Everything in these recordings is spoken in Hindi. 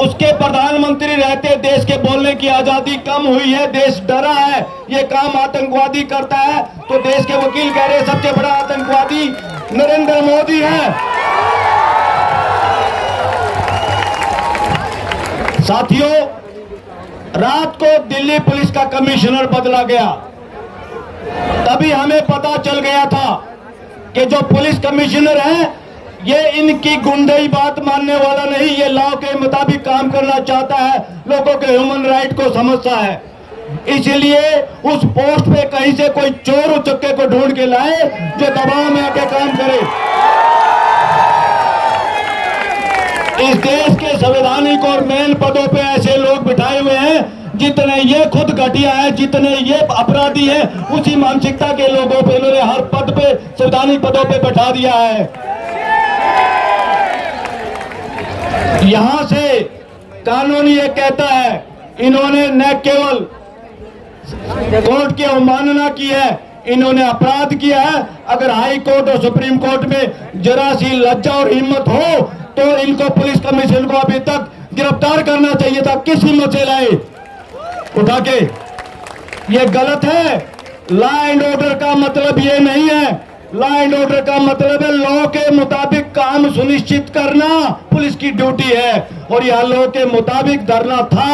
उसके प्रधानमंत्री रहते देश के बोलने की आजादी कम हुई है, देश डरा है, ये काम आतंकवादी करता है। तो देश के वकील कह रहे सबसे बड़ा आतंकवादी नरेंद्र मोदी है। साथियों, रात को दिल्ली पुलिस का कमिश्नर बदला गया, तभी हमें पता चल गया था कि जो पुलिस कमिश्नर है ये इनकी गुंडई बात मानने वाला नहीं, ये लॉ के मुताबिक काम करना चाहता है, लोगों के ह्यूमन राइट को समझता है। इसलिए उस पोस्ट पे कहीं से कोई चोर उचक्के को ढूंढ के लाए जो दबाव में आके काम करे। इस देश के संवैधानिक और मेन पदों पे ऐसे लोग बिठाए हुए हैं जितने ये खुद घटिया है, जितने ये अपराधी है, उसी मानसिकता के लोगों पे इन्होंने हर पद पे संवैधानिक पदों पे बैठा दिया है। यहां से कानून ये कहता है, इन्होंने न केवल कोर्ट की अवमानना की है, इन्होंने अपराध किया है। अगर हाई कोर्ट और सुप्रीम कोर्ट में जरा सी लज्जा और हिम्मत हो तो इनको पुलिस कमीशन को अभी तक गिरफ्तार करना चाहिए था। किस हिम्मत से लाए उठा के? ये गलत है। लॉ एंड ऑर्डर का मतलब ये नहीं है। लॉ एंड ऑर्डर का मतलब है लॉ के मुताबिक काम सुनिश्चित करना पुलिस की ड्यूटी है। और यह लॉ के मुताबिक धरना था,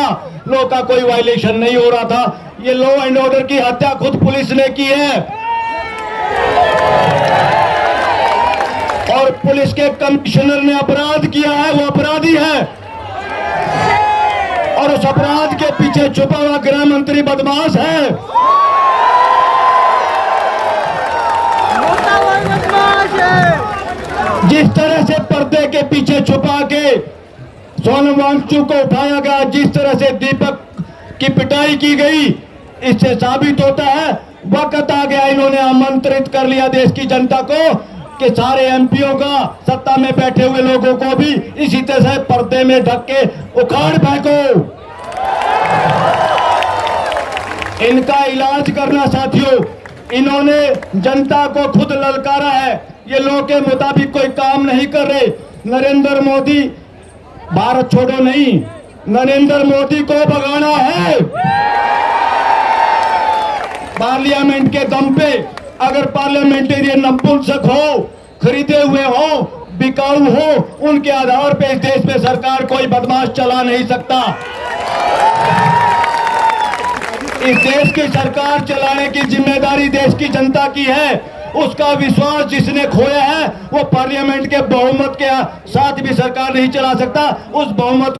लॉ का कोई वायलेशन नहीं हो रहा था। ये लॉ एंड ऑर्डर की हत्या खुद पुलिस ने की है और पुलिस के कमिश्नर ने अपराध किया है, वो अपराधी है। और उस अपराध के पीछे छुपा हुआ गृह मंत्री बदमाश है। जिस तरह से पर्दे के पीछे छुपा के सोनम वांगचुक को उठाया गया, जिस तरह से दीपक की पिटाई की गई, इससे साबित होता है वक्त आ गया, इन्होंने आमंत्रित कर लिया देश की जनता को कि सारे एमपीओ का, सत्ता में बैठे हुए लोगों को भी इसी तरह से पर्दे में ढक के उखाड़ फेंको। इनका इलाज करना साथियों, इन्होंने जनता को खुद ललकारा है, ये लॉ के मुताबिक कोई काम नहीं कर रहे। नरेंद्र मोदी भारत छोड़ो नहीं, नरेंद्र मोदी को भगाना है पार्लियामेंट के दम पे। अगर पार्लियामेंटेरियन नपुंसक हो, खरीदे हुए हो, बिकाऊ हो, उनके आधार पे इस देश में सरकार कोई बदमाश चला नहीं सकता। इस देश की सरकार चलाने की जिम्मेदारी देश की जनता की है। उसका विश्वास जिसने खोया है वो पार्लियामेंट के बहुमत के साथ भी सरकार नहीं चला सकता। उस बहुमत